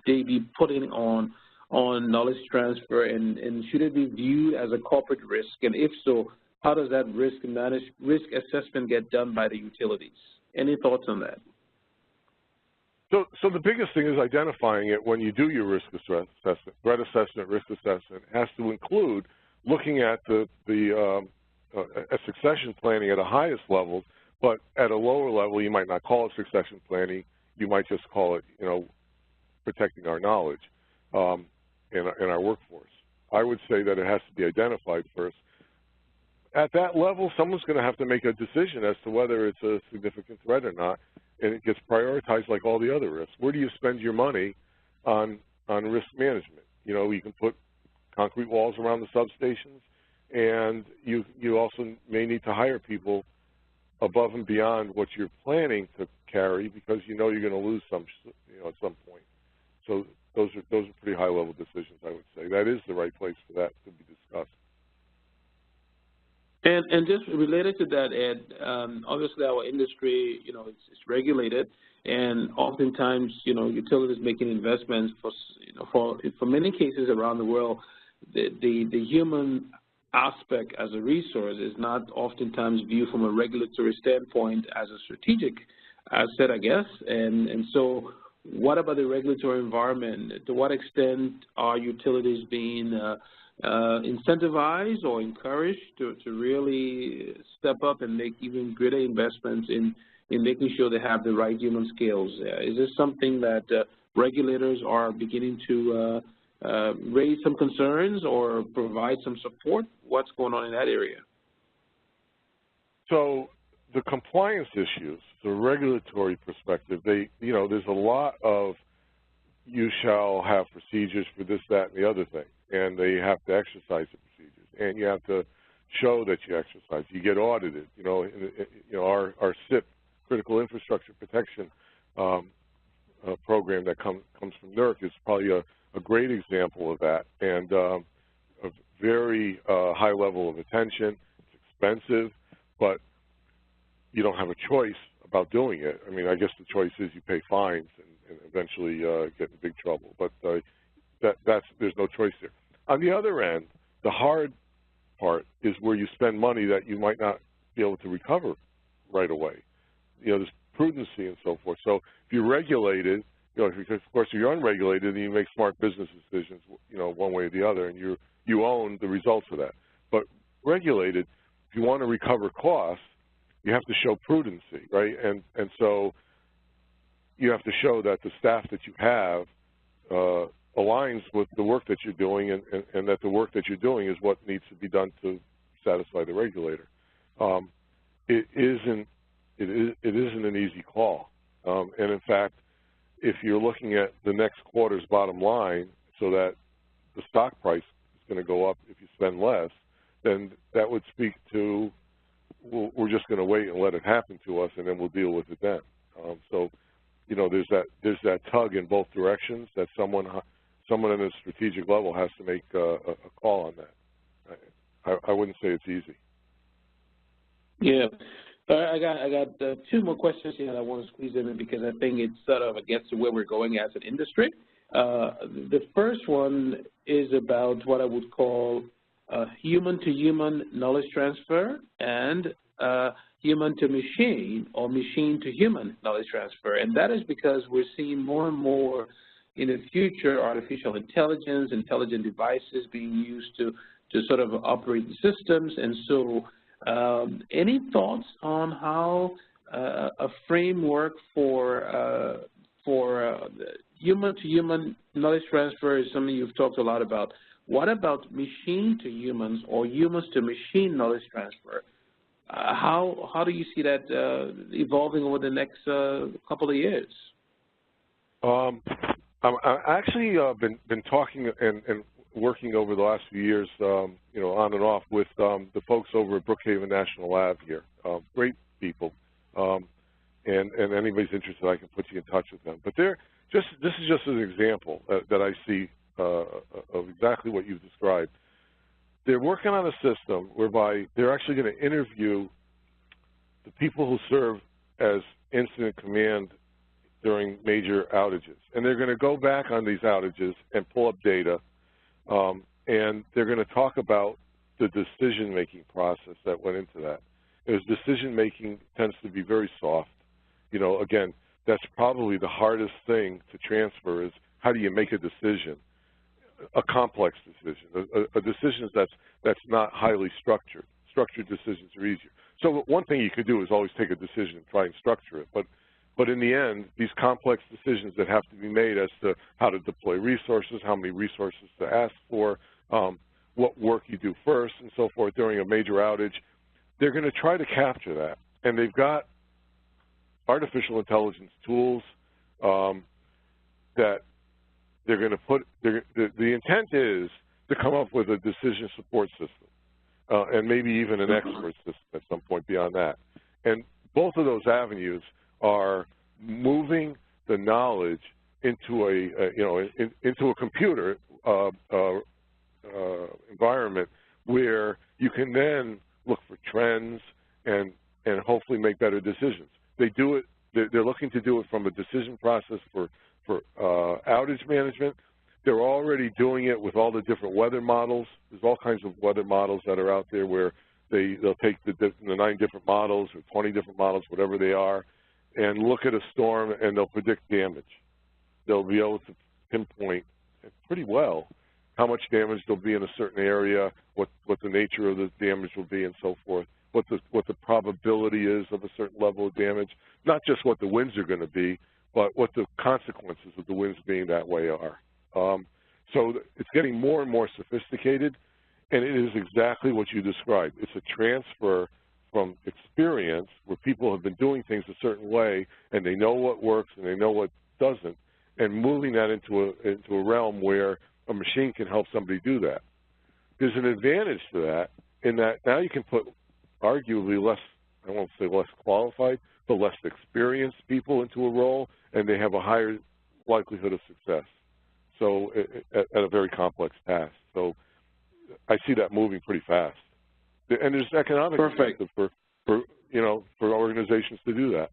they be putting on knowledge transfer, and should it be viewed as a corporate risk? And if so, how does that risk assessment get done by the utilities? Any thoughts on that?
So the biggest thing is identifying it when you do your risk assessment, threat assessment, risk assessment. It has to include looking at the succession planning at a highest level, but at a lower level, you might not call it succession planning. You might just call it, protecting our knowledge in our workforce. I would say that it has to be identified first. At that level, someone's going to have to make a decision as to whether it's a significant threat or not, and it gets prioritized like all the other risks. Where do you spend your money on risk management? You can put concrete walls around the substations, and you also may need to hire people above and beyond what you're planning to carry because you're going to lose some, at some point. So those are pretty high-level decisions, I would say. That is the right place for that to be discussed.
And just related to that, Ed, obviously our industry, it's regulated, and oftentimes, utilities making investments for many cases around the world, the human aspect as a resource is not oftentimes viewed from a regulatory standpoint as a strategic asset, I guess. And so what about the regulatory environment? To what extent are utilities being incentivized or encouraged to really step up and make even greater investments in making sure they have the right human skills? Is this something that regulators are beginning to raise some concerns or provide some support? What's going on in that area?
So the compliance issues, the regulatory perspective, there's a lot of you shall have procedures for this, that, and the other thing, and they have to exercise the procedures, and you have to show that you exercise. You get audited. Our CIP, Critical Infrastructure Protection program that comes from NERC is probably a great example of that, and a very high level of attention. It's expensive, but you don't have a choice about doing it. I mean, I guess the choice is you pay fines and eventually get in big trouble, but there's no choice there. On the other end, the hard part is where you spend money that you might not be able to recover right away. There's prudency and so forth. So if you're regulated, of course, if you're unregulated, then you make smart business decisions, one way or the other, and you own the results of that. But regulated, if you want to recover costs, you have to show prudency, right? And so you have to show that the staff that you have aligns with the work that you're doing, and that the work that you're doing is what needs to be done to satisfy the regulator. It isn't an easy call, and in fact, if you're looking at the next quarter's bottom line, so that the stock price is going to go up if you spend less, then that would speak to, we're just going to wait and let it happen to us, and then we'll deal with it then. So, there's that tug in both directions that someone at a strategic level has to make a call on that. I wouldn't say it's easy.
Yeah. I got two more questions here that I want to squeeze in because I think it sort of gets to where we're going as an industry. The first one is about what I would call human-to-human knowledge transfer and human-to-machine or machine-to-human knowledge transfer. And that is because we're seeing more and more in the future artificial intelligence, intelligent devices being used to sort of operate the systems. And so any thoughts on how a framework for human-to-human knowledge transfer is something you've talked a lot about? What about machine-to-humans or humans-to-machine knowledge transfer? How do you see that evolving over the next couple of years?
I've actually been talking and working over the last few years, on and off with the folks over at Brookhaven National Lab here. Great people, and anybody's interested, I can put you in touch with them. But this is just an example that I see of exactly what you've described. They're working on a system whereby they're actually going to interview the people who serve as incident command during major outages. And they're going to go back on these outages and pull up data, and they're going to talk about the decision-making process that went into that. Because decision-making tends to be very soft. Again, that's probably the hardest thing to transfer is how do you make a decision, a complex decision, a decision that's not highly structured. Structured decisions are easier. So one thing you could do is always take a decision and try and structure it. But in the end, these complex decisions that have to be made as to how to deploy resources, how many resources to ask for, what work you do first, and so forth during a major outage, they're going to try to capture that. And they've got artificial intelligence tools that they're going to put, the intent is to come up with a decision support system and maybe even an expert system at some point beyond that. And both of those avenues are moving the knowledge into into a computer environment where you can then, look for trends, and hopefully make better decisions. They do it. They're looking to do it from a decision process for outage management. They're already doing it with all the different weather models. There's all kinds of weather models that are out there where they'll take the 9 different models or 20 different models, whatever they are, and look at a storm, and they'll predict damage. They'll be able to pinpoint pretty well how much damage there'll be in a certain area, what the nature of the damage will be, and so forth, what the probability is of a certain level of damage, not just what the winds are going to be, but what the consequences of the winds being that way are. So it's getting more and more sophisticated, and it is exactly what you described. It's a transfer from experience where people have been doing things a certain way, and they know what works and they know what doesn't, and moving that into a realm where a machine can help somebody do that. There's an advantage to that in that now you can put arguably less, I won't say less qualified, but less experienced people into a role, and they have a higher likelihood of success. So at a very complex task. So I see that moving pretty fast. And there's economic incentive for organizations to do that.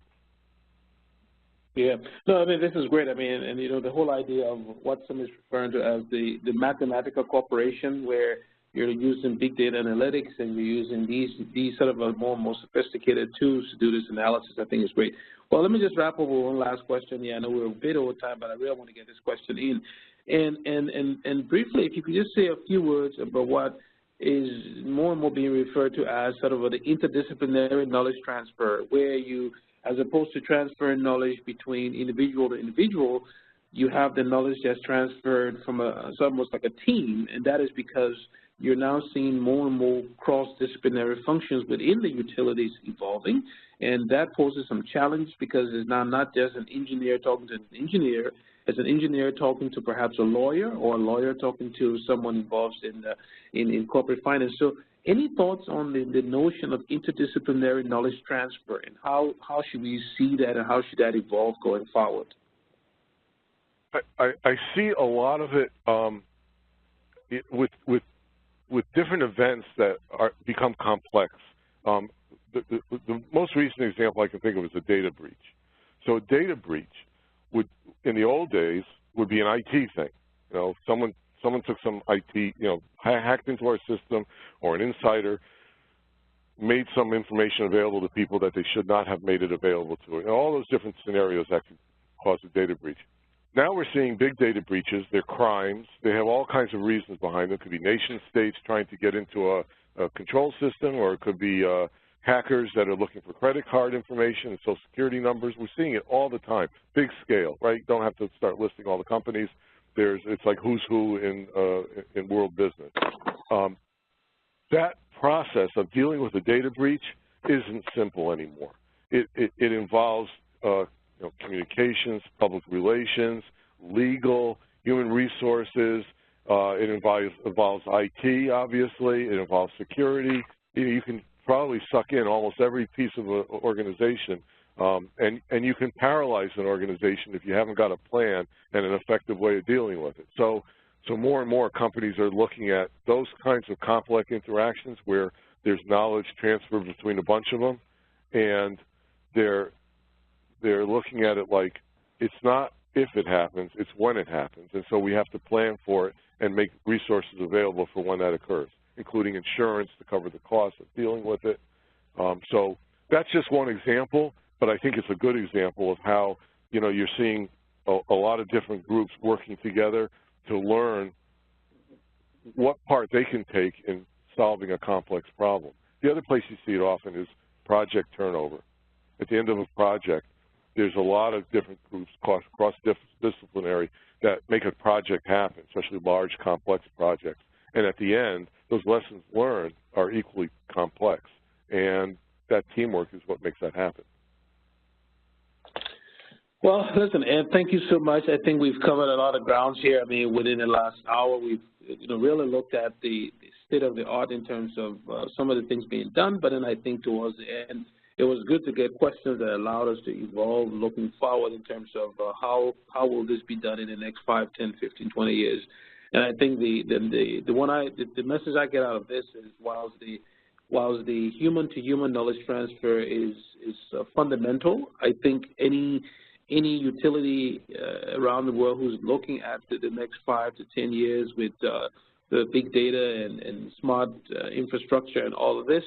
Yeah. No, I mean, this is great. I mean, and the whole idea of what some is referring to as the mathematical corporation, where you're using big data analytics and you're using these sort of more sophisticated tools to do this analysis, I think is great. Well, let me just wrap up with one last question. Yeah, I know we're a bit over time, but I really want to get this question in. And briefly, if you could just say a few words about what is more and more being referred to as sort of the interdisciplinary knowledge transfer, where you, as opposed to transferring knowledge between individual to individual, you have the knowledge that's transferred from it's almost like a team, and that is because you're now seeing more and more cross-disciplinary functions within the utilities evolving, and that poses some challenge because it's now not just an engineer talking to an engineer, it's an engineer talking to perhaps a lawyer, or a lawyer talking to someone involved in corporate finance. So any thoughts on the notion of interdisciplinary knowledge transfer, and how should we see that, and how should that evolve going forward?
I see a lot of it with different events that become complex. The most recent example I can think of is a data breach. So a data breach would, in the old days, would be an IT thing. Someone took some IT, hacked into our system, or an insider made some information available to people that they should not have made it available to. All those different scenarios that could cause a data breach. Now we're seeing big data breaches. They're crimes. They have all kinds of reasons behind them. It could be nation states trying to get into a control system, or it could be hackers that are looking for credit card information and social security numbers. We're seeing it all the time, big scale, right? Don't have to start listing all the companies. It's like who's who in world business. That process of dealing with a data breach isn't simple anymore. It involves communications, public relations, legal, human resources. It involves IT, obviously. It involves security. You can probably suck in almost every piece of an organization, and you can paralyze an organization if you haven't got a plan and an effective way of dealing with it. So more and more companies are looking at those kinds of complex interactions where there's knowledge transfer between a bunch of them, and they're looking at it like it's not if it happens, it's when it happens. And so we have to plan for it and make resources available for when that occurs, including insurance to cover the cost of dealing with it. So that's just one example, but I think it's a good example of how, you're seeing a lot of different groups working together to learn what part they can take in solving a complex problem. The other place you see it often is project turnover. At the end of a project, there's a lot of different groups, cross-disciplinary, that make a project happen, especially large, complex projects. And at the end, those lessons learned are equally complex. And that teamwork is what makes that happen.
Well, listen, Ed, thank you so much. I think we've covered a lot of grounds here. I mean, within the last hour, we've really looked at the state of the art in terms of some of the things being done. But then I think towards the end, it was good to get questions that allowed us to evolve looking forward in terms of how will this be done in the next 5, 10, 15, 20 years. And I think the message I get out of this is while whilst the human-to-human knowledge transfer is fundamental, I think any utility around the world who's looking at the next 5 to 10 years with the big data and smart infrastructure and all of this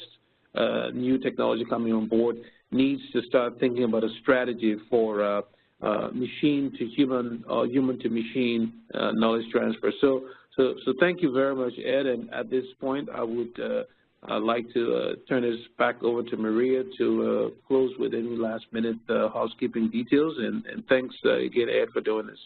new technology coming on board needs to start thinking about a strategy for machine-to-human or human-to-machine knowledge transfer. So thank you very much, Ed. And at this point, I would like to turn this back over to Maria to close with any last-minute housekeeping details. And thanks again, Ed, for doing this.